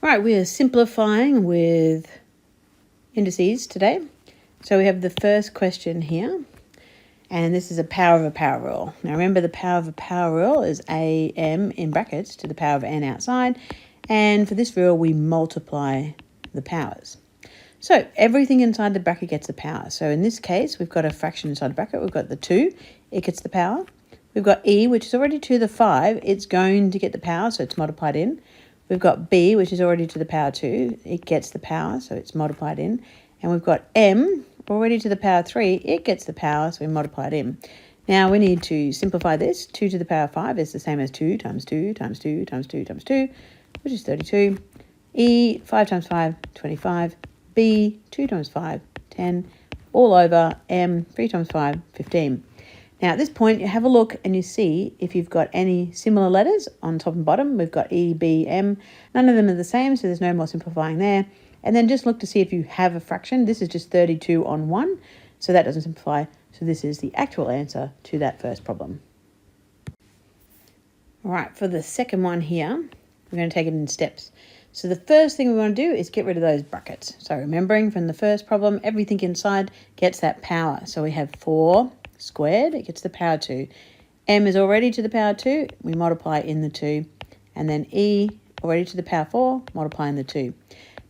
Right, we are simplifying with indices today. So we have the first question here, and this is a power of a power rule. Now remember, the power of a power rule is am in brackets to the power of n outside, and for this rule we multiply the powers. So everything inside the bracket gets the power. So in this case, we've got a fraction inside the bracket. We've got the 2, it gets the power. We've got e, which is already to the 5, it's going to get the power, so it's multiplied in. We've got b, which is already to the power 2, it gets the power, so it's multiplied in. And we've got m, already to the power 3, it gets the power, so we multiply it in. Now we need to simplify this. 2 to the power 5 is the same as 2 times 2 times 2 times 2 times 2, which is 32. E, 5 times 5, 25. B, 2 times 5, 10, all over m, 3 times 5, 15. Now at this point, you have a look and you see if you've got any similar letters on top and bottom. We've got E, B, M. None of them are the same, so there's no more simplifying there. And then just look to see if you have a fraction. This is just 32 on 1, so that doesn't simplify. So this is the actual answer to that first problem. All right, for the second one here, we're going to take it in steps. So the first thing we want to do is get rid of those brackets. So remembering from the first problem, everything inside gets that power. So we have 4 squared, it gets the power 2. M is already to the power 2, we multiply in the 2. And then E, already to the power 4, multiply in the 2.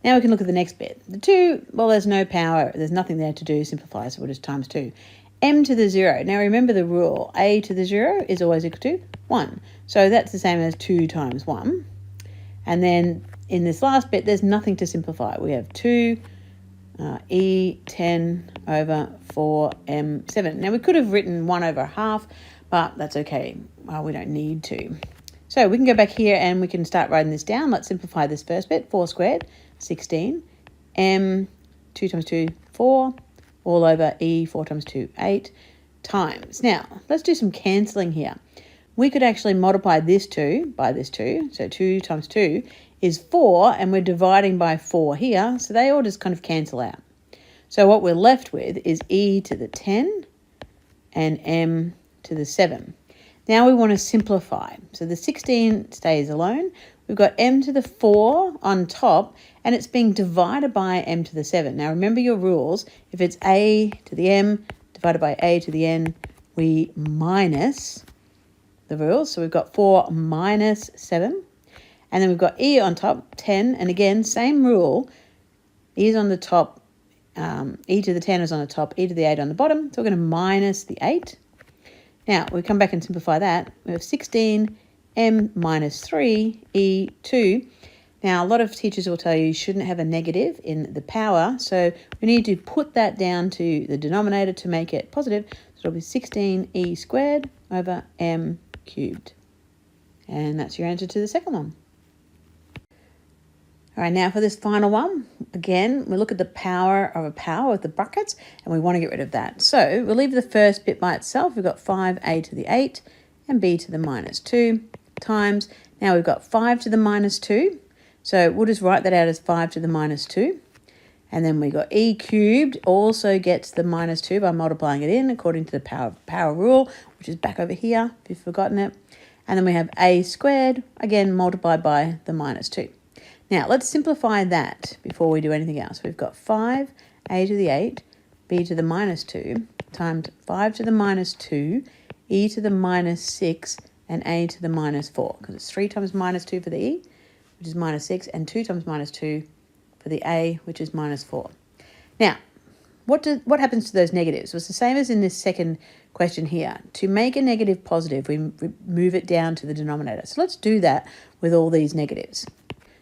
Now we can look at the next bit. The 2, well, there's no power, there's nothing there to do, simplify, so we'll just times 2. M to the 0. Now remember the rule, A to the 0 is always equal to 1. So that's the same as 2 times 1. And then in this last bit, there's nothing to simplify. We have 2 E 10 over 4 M 7. Now we could have written 1 over half, but that's okay. Well, we don't need to. So we can go back here and we can start writing this down. Let's simplify this first bit. 4 squared, 16. M, 2 times 2, 4. All over E, 4 times 2, 8. Times. Now, let's do some cancelling here. We could actually multiply this 2 by this 2. So 2 times 2 is 4, and we're dividing by 4 here. So they all just kind of cancel out. So what we're left with is E to the 10 and M to the 7. Now we want to simplify. So the 16 stays alone. We've got M to the 4 on top, and it's being divided by M to the 7. Now remember your rules. If it's A to the M divided by A to the N, we minus the rules. So we've got 4 minus 7. And then we've got E on top, 10. And again, same rule. E is on the top. E to the 10 is on the top. E to the 8 on the bottom. So we're going to minus the 8. Now, we come back and simplify that. We have 16, M minus 3, E 2. Now, a lot of teachers will tell you shouldn't have a negative in the power. So we need to put that down to the denominator to make it positive. So it'll be 16E squared over M cubed. And that's your answer to the second one. All right, now for this final one, again, we look at the power of a power with the brackets, and we want to get rid of that. So we'll leave the first bit by itself. We've got 5a to the 8 and b to the minus 2 times. Now we've got 5 to the minus 2. So we'll just write that out as 5 to the minus 2. And then we got e cubed also gets the minus 2 by multiplying it in according to the power rule, which is back over here if you've forgotten it. And then we have a squared, again, multiplied by the minus 2. Now, let's simplify that before we do anything else. We've got 5a to the 8, b to the minus 2, times 5 to the minus 2, e to the minus 6, and a to the minus 4. Because it's 3 times minus 2 for the e, which is minus 6, and 2 times minus 2 for the a, which is minus 4. Now, what happens to those negatives? Well, it's the same as in this second question here. To make a negative positive, we move it down to the denominator. So let's do that with all these negatives.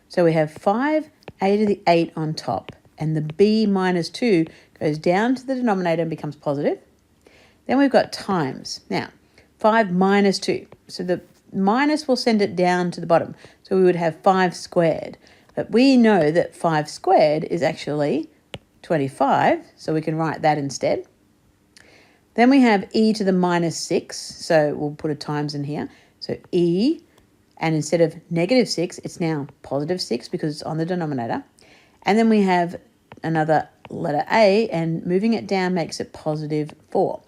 So we have 5a to the 8 on top, and the b minus 2 goes down to the denominator and becomes positive. Then we've got times. Now, 5 minus 2. So the minus will send it down to the bottom. So we would have 5 squared. But we know that 5 squared is actually 25, so we can write that instead. Then we have e to the minus 6, so we'll put a times in here. So e, and instead of negative 6, it's now positive 6 because it's on the denominator. And then we have another letter A, and moving it down makes it positive 4.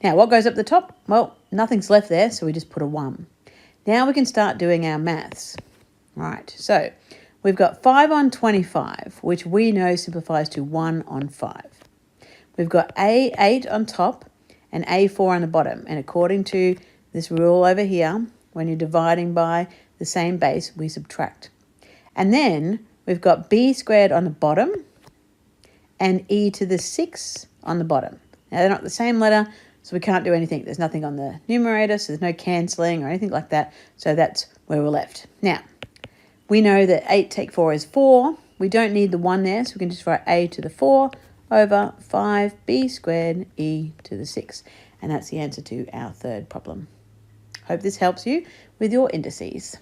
Now, what goes up the top? Well, nothing's left there, so we just put a 1. Now we can start doing our maths. Right, so We've got 5 on 25, which we know simplifies to 1 on 5. We've got A8 on top and A4 on the bottom. And according to this rule over here, when you're dividing by the same base, we subtract. And then we've got B squared on the bottom and E to the 6 on the bottom. Now, they're not the same letter, so we can't do anything. There's nothing on the numerator, so there's no cancelling or anything like that. So that's where we're left. Now, we know that 8 take 4 is 4. We don't need the 1 there, so we can just write A to the 4 over 5B squared E to the 6. And that's the answer to our third problem. Hope this helps you with your indices.